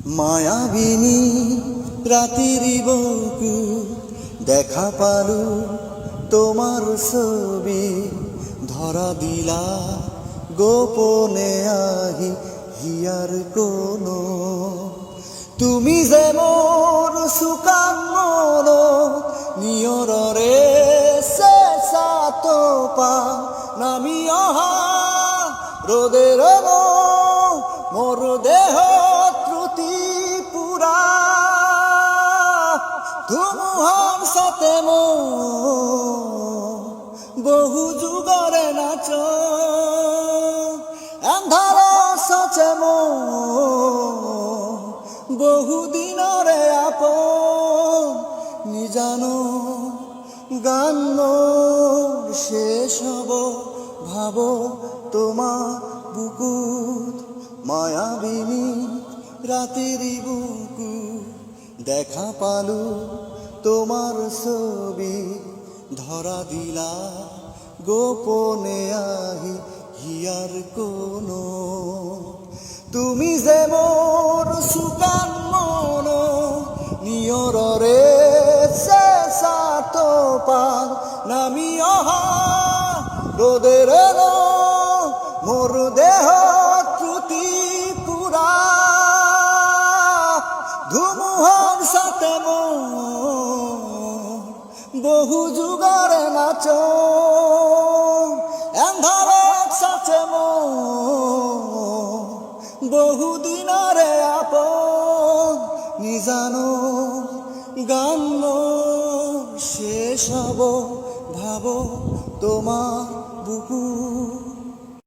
মায়াবিনী রাতির বুকু দেখা পালু তোমার ছবি ধরা দিলা গোপনে আহি হিয়ার কোনো তুমি যে মোর সুকান মন নিয়রে শেষা তো পা নামি অহা রোদের মোর দেহ ত্রুটি পুরা ধুমুহার সাথে বহু যুগরে নাচ আন্ধার সাথে বহু দিনরে আপন নিজানো গান শেষ হব ভাব তোমার বুকুত মায়াবিনী রাতের বুকু দেখা পালু তোমার ছবি ধরা দিলা গোপনে আহি হিয়ার কোনো তুমি যে মোর সুকান মন নিয়রে শেষা তো পার নামি অহা রোদের মোর দেহ ত্রুটি পুরা ধুমুহার সাথে বহু যুগরে নাচ আন্ধার সাথে বহু দিনরে আপন নিজানো গান শেষ হব ভাব তোমার বুকু